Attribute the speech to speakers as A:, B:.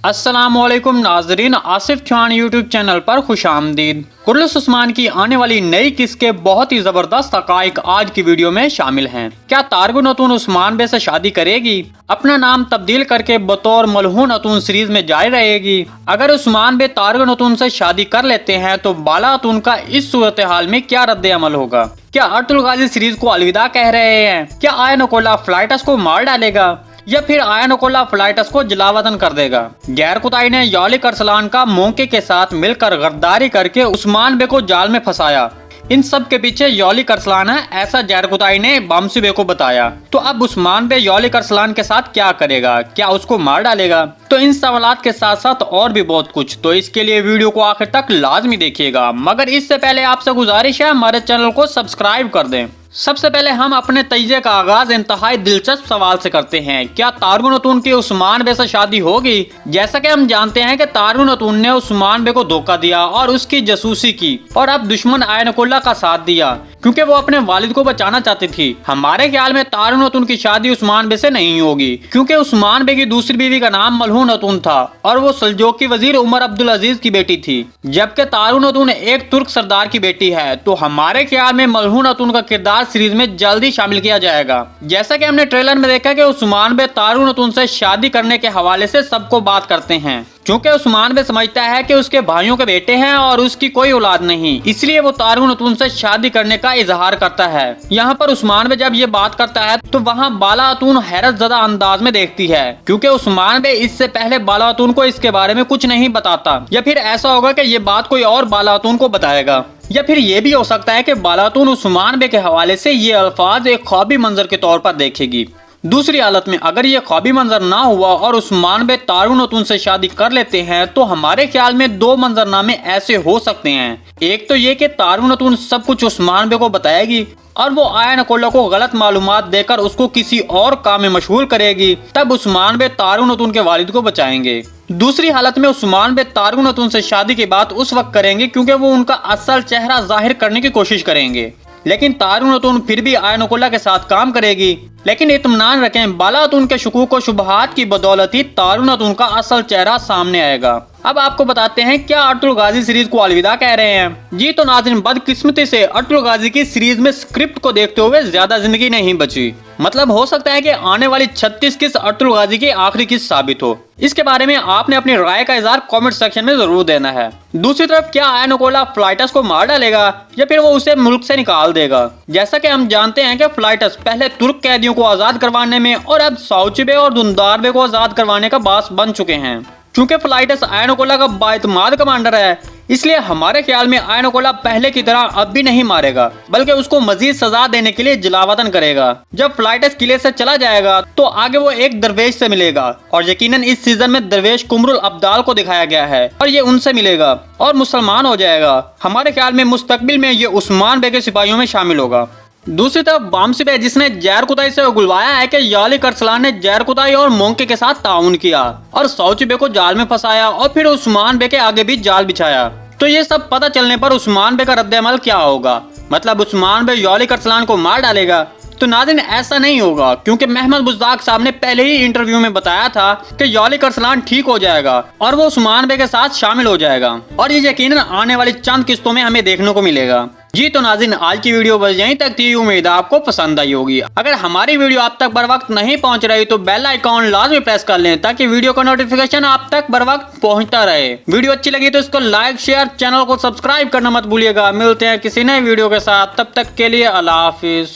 A: अस्सलामुअलैकुम नाजरीन, Asif Chauhan YouTube channel पर खुशामदीद। कुरलुस उस्मान की आने वाली नई किस्से बहुत ही जबरदस्त हकाइक आज की वीडियो में शामिल हैं। क्या तारगुन अतून उस्मान बे से शादी करेगी? अपना नाम तब्दील करके बतौर मलहून अतून सीरीज में जारी रहेगी? अगर उस्मान बे तारगुन अतून से शादी कर लेते हैं तो बाला अतून का इस सूरत हाल में क्या रद्द अमल होगा? क्या अर्तुल गाजी सीरीज को अलविदा कह रहे हैं? क्या आयन अकोला फ्लाइटस को मार डालेगा या फिर आयन अकोला फ्लाइटस को जलावतन कर देगा? गैर कुताई ने यालिक अरसलान का मौके के साथ मिलकर गद्दारी करके उस्मान बे को जाल में फंसाया। इन सब के पीछे यालिक अरसलान है, ऐसा गैर कुताई ने बामसी बे को बताया। तो अब उस्मान बे यालिक अरसलान के साथ क्या करेगा? क्या उसको मार डालेगा? तो इन सवालात के साथ साथ और भी बहुत कुछ, तो इसके लिए वीडियो को आखिर तक लाजमी देखिएगा। मगर इससे पहले आपसे गुजारिश है, हमारे चैनल को सब्सक्राइब कर दें। सबसे पहले हम अपने तजिए का आगाज इंतहाई दिलचस्प सवाल से करते हैं। क्या तारगुन अतून की उस्मान बे से शादी होगी? जैसा कि हम जानते हैं कि तारगुन अतून ने उस्मान बे को धोखा दिया और उसकी जासूसी की और अब दुश्मन आयन अकोला का साथ दिया क्योंकि वो अपने वालिद को बचाना चाहती थी। हमारे ख्याल में तारगुन अतून की शादी उस्मान बे से नहीं होगी क्योंकि उस्मान बे की दूसरी बीवी का नाम मलहून अतून था और वो सल्जोकी वजीर उमर अब्दुल अजीज की बेटी थी, जबकि तारगुन अतून एक तुर्क सरदार की बेटी है। तो हमारे ख्याल में मलहून अतून का किरदार सीरीज में जल्दी शामिल किया जाएगा। जैसा कि हमने ट्रेलर में देखा कि उस्मान बे तारगुन अतून से शादी करने के हवाले से सबको बात करते हैं क्योंकि उस्मान बे समझता है कि उसके भाइयों के बेटे हैं और उसकी कोई औलाद नहीं, इसलिए वो तारगुन अतून से शादी करने का इजहार करता है। यहाँ पर उस्मान बे जब ये बात करता है तो वहाँ बाला अतून हैरत ज़दा अंदाज में देखती है क्योंकि उस्मान बे इससे पहले बाला अतून को इसके बारे में कुछ नहीं बताता, या फिर ऐसा होगा कि ये बात कोई और बाला अतून को बताएगा, या फिर ये भी हो सकता है कि बाला अतून उस्मान बे के हवाले से ये अल्फाज एक ख्वाबी मंजर के तौर पर देखेगी। दूसरी हालत में अगर ये ख्वाबी मंजर ना हुआ और उस्मान बे तारगुन अतून से शादी कर लेते हैं तो हमारे ख्याल में दो मंजरनामे ऐसे हो सकते हैं। एक तो ये कि तारगुन अतून सब कुछ उस्मान बे को बताएगी और वो आयन अकोला को गलत मालूमात देकर उसको किसी और काम में मशगूल करेगी, तब उस्मान बे तारगुन अतून के वालिद को बचाएंगे। दूसरी हालत में उस्मान बे तारगुन अतून से शादी की बात उस वक्त करेंगे क्योंकि वो उनका असल चेहरा जाहिर करने की कोशिश करेंगे, लेकिन तारगुन अतून फिर भी आयन अकोला के साथ काम करेगी। लेकिन इत्मीनान रखें, बाला अतून के शुकूक व शुबहात की बदौलत ही तारगुन अतून का असल चेहरा सामने आएगा। अब आपको बताते हैं क्या अर्तुल गाजी सीरीज को अलविदा कह रहे हैं। जी तो नाज़रीन, बदकिस्मती से अर्तुल गाजी की सीरीज में स्क्रिप्ट को देखते हुए ज्यादा जिंदगी नहीं बची। मतलब हो सकता है कि आने वाली 36 किस्त अर्तुल गाजी की आखिरी किस्त साबित हो। इसके बारे में आपने अपनी राय का इजहार कमेंट सेक्शन में जरूर देना है। दूसरी तरफ क्या आयन अकोला फ्लाइटस को मार डालेगा या फिर वो उसे मुल्क से निकाल देगा? जैसा कि हम जानते हैं कि फ्लाइटस पहले तुर्क कैदियों को आजाद करवाने में और अब साउची बे और दुंदार बे को आजाद करवाने का बास बन चुके हैं। क्योंकि फ्लाइटस आयन अकोला का बाइतमाद कमांडर है, इसलिए हमारे ख्याल में आयन अकोला पहले की तरह अब भी नहीं मारेगा बल्कि उसको मजीद सजा देने के लिए जलावतन करेगा। जब फ्लाइटस किले से चला जाएगा तो आगे वो एक दरवेश से मिलेगा और यकीनन इस सीजन में दरवेश कुमरुल अब्दाल को दिखाया गया है और ये उनसे मिलेगा और मुसलमान हो जाएगा। हमारे ख्याल में मुस्तकबिल में ये उस्मान बे के सिपाहियों में शामिल होगा। दूसरी तरफ बामसी बे जिसने जैर कुताई से उगलवाया है कि यालिक अरसलान ने जैर कुताई और मोंके के साथ ताउन किया और साउची बे को जाल में फंसाया और फिर उस्मान बे के आगे भी जाल बिछाया, तो ये सब पता चलने पर उस्मान बे का रद्द अमल क्या होगा? मतलब उस्मान बे यालिक अरसलान को मार डालेगा? तो नाज़रीन ऐसा नहीं होगा क्योंकि महमद बुज़दाक साहब ने पहले ही इंटरव्यू में बताया था कि यालिक अरसलान ठीक हो जाएगा और वो उस्मान बे के साथ शामिल हो जाएगा और ये यकीनन आने वाली चंद किस्तों में हमें देखने को मिलेगा। जी तो नाज़रीन, आज की वीडियो बस यहीं तक थी। उम्मीद है आपको पसंद आई होगी। अगर हमारी वीडियो आप तक बर वक्त नहीं पहुंच रही तो बेल आइकॉन लाजमी प्रेस कर लें ताकि वीडियो का नोटिफिकेशन आप तक बर वक्त पहुंचता रहे। वीडियो अच्छी लगी तो इसको लाइक शेयर, चैनल को सब्सक्राइब करना मत भूलिएगा। मिलते हैं किसी नए वीडियो के साथ, तब तक के लिए अल्लाह हाफिज।